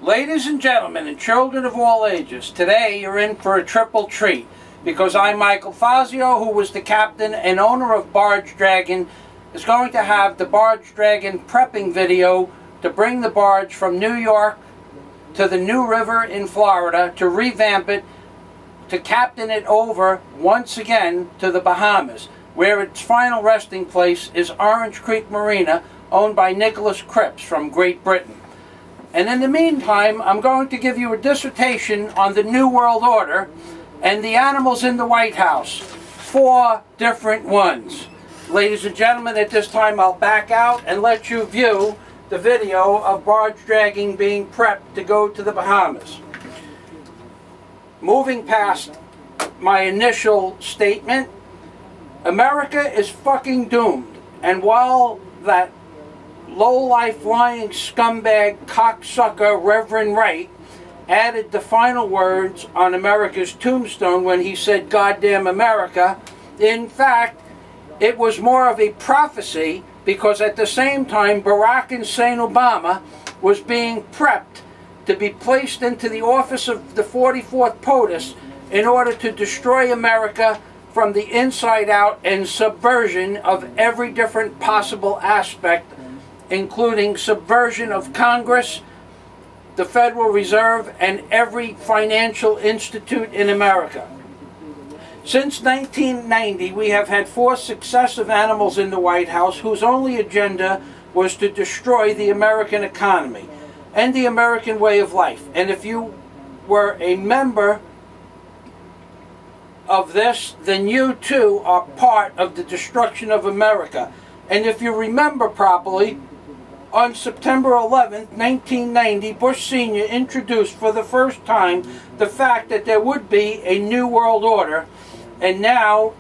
Ladies and gentlemen and children of all ages, today you're in for a triple treat because I'm Michael Fazio, who was the captain and owner of Barge Dragon, is going to have the Barge Dragon prepping video to bring the barge from New York to the New River in Florida to revamp it, to captain it over once again to the Bahamas, where its final resting place is Orange Creek Marina, owned by Nicholas Cripps from Great Britain. And in the meantime, I'm going to give you a dissertation on the New World Order and the animals in the White House. 4 different ones. Ladies and gentlemen, at this time I'll back out and let you view the video of Barge Dragon being prepped to go to the Bahamas. Moving past my initial statement, America is fucking doomed. And while that low-life lying scumbag cocksucker Reverend Wright added the final words on America's tombstone when he said "goddamn America," in fact it was more of a prophecy, because at the same time Barack Hussein Obama was being prepped to be placed into the office of the 44th POTUS in order to destroy America from the inside out and subversion of every different possible aspect, including subversion of Congress, the Federal Reserve, and every financial institute in America. Since 1990, we have had 4 successive animals in the White House whose only agenda was to destroy the American economy and the American way of life. And if you were a member of this, then you too are part of the destruction of America. And if you remember properly, on September 11th, 1990, Bush Sr. introduced for the first time the fact that there would be a New World Order. And now,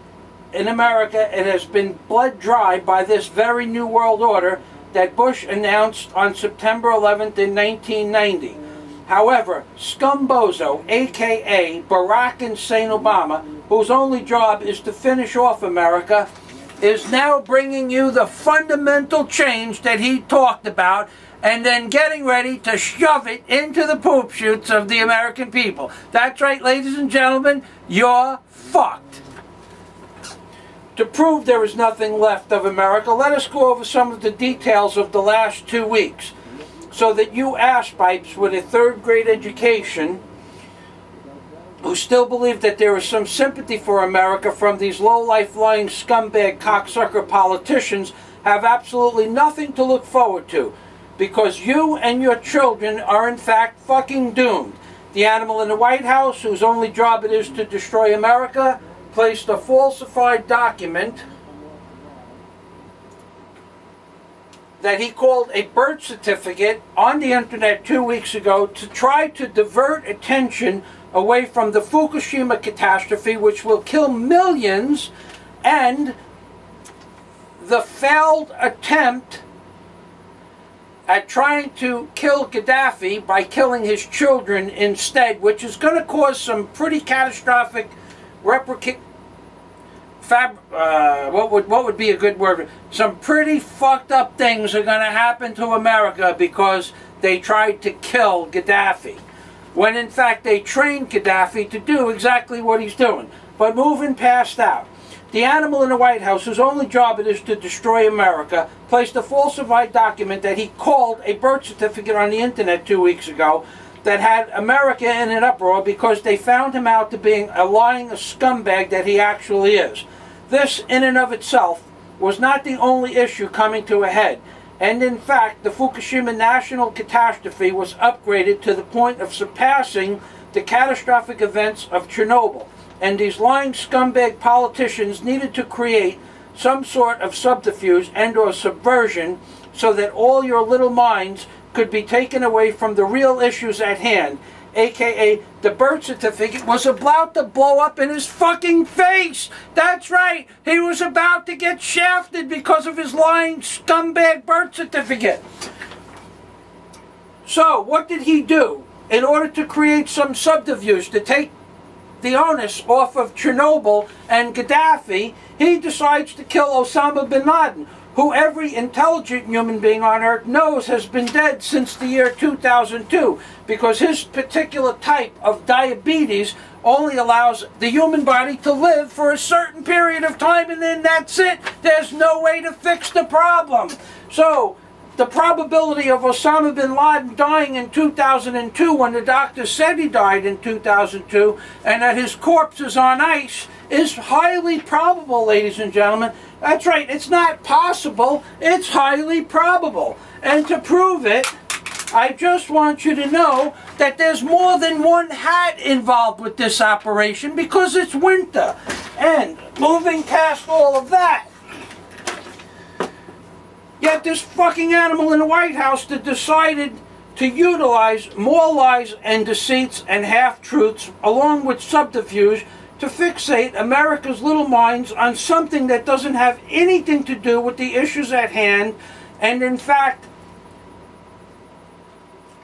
in America, it has been bled dry by this very New World Order that Bush announced on September 11th in 1990. However, Scumbozo, a.k.a. Barack Hussein Obama, whose only job is to finish off America, is now bringing you the fundamental change that he talked about and then getting ready to shove it into the poop chutes of the American people. That's right, ladies and gentlemen, you're fucked. To prove there is nothing left of America, let us go over some of the details of the last 2 weeks, so that you asspipes with a 3rd grade education who still believe that there is some sympathy for America from these low-life lying scumbag cocksucker politicians have absolutely nothing to look forward to, because you and your children are in fact fucking doomed. The animal in the White House, whose only job it is to destroy America, placed a falsified document that he called a birth certificate on the internet 2 weeks ago to try to divert attention away from the Fukushima catastrophe, which will kill millions, and the failed attempt at trying to kill Gaddafi by killing his children instead, which is going to cause some pretty catastrophic what would be a good word? Some pretty fucked up things are going to happen to America because they tried to kill Gaddafi, when in fact they trained Gaddafi to do exactly what he's doing. But moving past that, the animal in the White House, whose only job it is to destroy America, placed a falsified document that he called a birth certificate on the internet 2 weeks ago that had America in an uproar because they found him out to being a lying scumbag that he actually is. This, in and of itself, was not the only issue coming to a head. And in fact, the Fukushima national catastrophe was upgraded to the point of surpassing the catastrophic events of Chernobyl. And these lying scumbag politicians needed to create some sort of subterfuge and or subversion so that all your little minds could be taken away from the real issues at hand, aka the birth certificate was about to blow up in his fucking face. That's right, he was about to get shafted because of his lying scumbag birth certificate. So what did he do in order to create some subterfuge to take the onus off of Chernobyl and Gaddafi? He decides to kill Osama bin Laden, who every intelligent human being on Earth knows has been dead since the year 2002, because his particular type of diabetes only allows the human body to live for a certain period of time, and then that's it. There's no way to fix the problem. So the probability of Osama bin Laden dying in 2002, when the doctor said he died in 2002, and that his corpse is on ice, is highly probable, ladies and gentlemen. That's right, it's not possible, it's highly probable. And to prove it, I just want you to know that there's more than one hat involved with this operation, because it's winter. And moving past all of that, yet this fucking animal in the White House that decided to utilize more lies and deceits and half-truths along with subterfuge to fixate America's little minds on something that doesn't have anything to do with the issues at hand, and in fact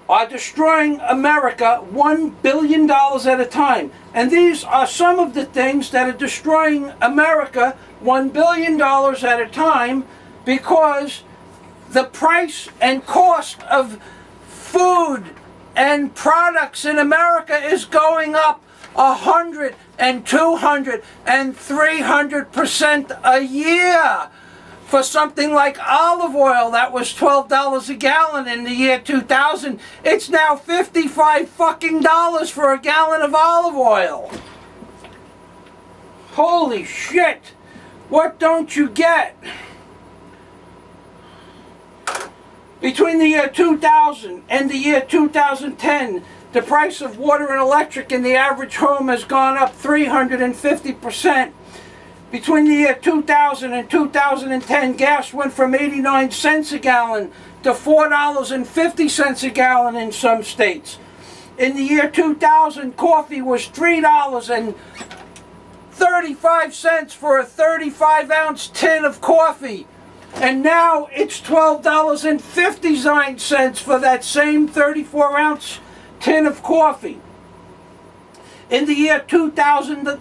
are destroying America $1 billion at a time. And these are some of the things that are destroying America $1 billion at a time, because the price and cost of food and products in America is going up 100 and 200 and 300% a year. For something like olive oil that was $12 a gallon in the year 2000, it's now $55 fucking dollars for a gallon of olive oil. Holy shit! What don't you get? Between the year 2000 and the year 2010, the price of water and electric in the average home has gone up 350%. Between the year 2000 and 2010, gas went from 89 cents a gallon to $4.50 a gallon in some states. In the year 2000, coffee was $3.35 for a 35-ounce tin of coffee. And now it's $12.59 for that same 34-ounce tin of coffee. In the year 2000,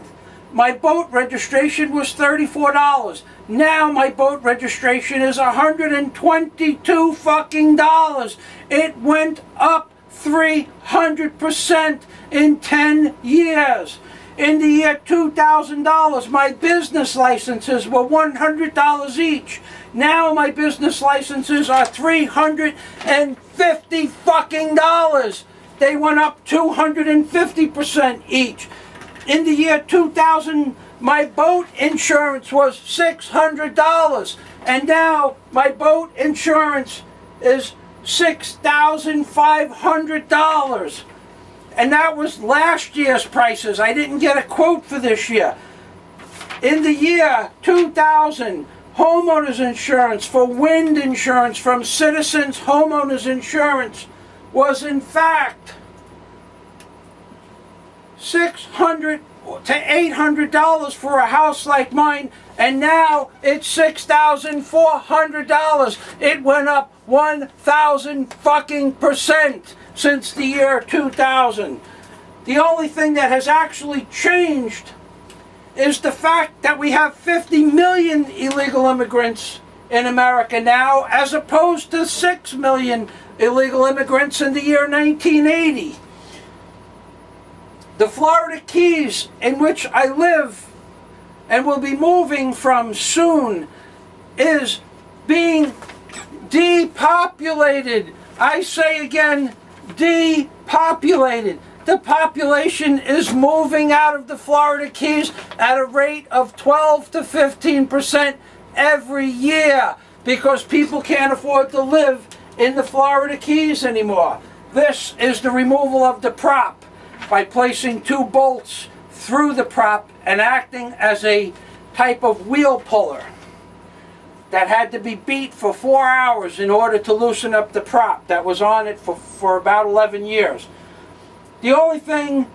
my boat registration was $34. Now my boat registration is $122 fucking dollars. It went up 300% in 10 years. In the year $2000, my business licenses were $100 each. Now my business licenses are $350 fucking dollars. They went up 250% each. In the year 2000, my boat insurance was $600, and now my boat insurance is $6,500. And that was last year's prices. I didn't get a quote for this year. In the year 2000, homeowners insurance for wind insurance from Citizens Homeowners Insurance was in fact $600 to $800 for a house like mine, and now it's $6,400. It went up 1,000 fucking % since the year 2000. The only thing that has actually changed is the fact that we have 50 million illegal immigrants in America now, as opposed to 6 million illegal immigrants in the year 1980. The Florida Keys, in which I live and will be moving from soon, is being depopulated. I say again, depopulated. The population is moving out of the Florida Keys at a rate of 12 to 15% every year, because people can't afford to live in the Florida Keys anymore. This is the removal of the prop, by placing 2 bolts through the prop and acting as a type of wheel puller that had to be beat for 4 hours in order to loosen up the prop that was on it for about 11 years. The only thing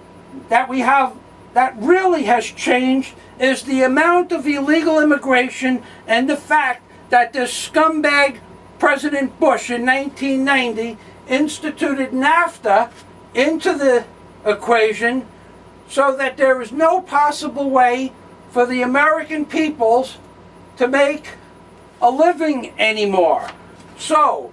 that we have that really has changed is the amount of illegal immigration, and the fact that this scumbag President Bush in 1990 instituted NAFTA into the equation, so that there is no possible way for the American peoples to make a living anymore. So,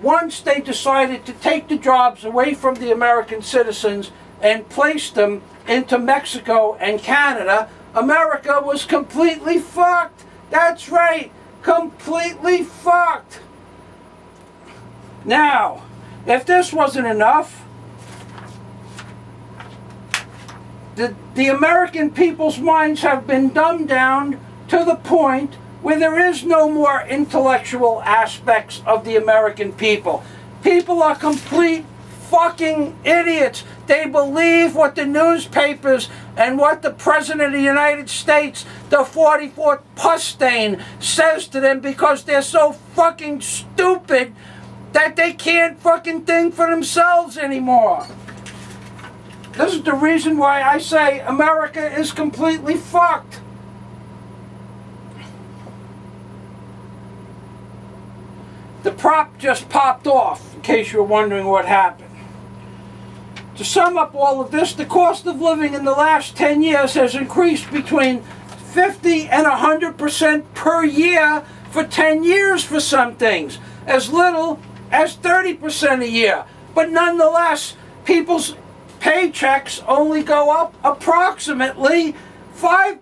once they decided to take the jobs away from the American citizens and place them into Mexico and Canada, America was completely fucked. That's right, completely fucked. Now, if this wasn't enough, the American people's minds have been dumbed down to the point where there is no more intellectual aspects of the American people. People are complete fucking idiots. They believe what the newspapers and what the President of the United States, the 44th pus stain, says to them because they're so fucking stupid that they can't fucking think for themselves anymore. This is the reason why I say America is completely fucked. The prop just popped off, in case you're wondering what happened. To sum up all of this, the cost of living in the last 10 years has increased between 50 and 100% per year for 10 years for some things, as little as 30% a year. But nonetheless, people's paychecks only go up approximately 5%.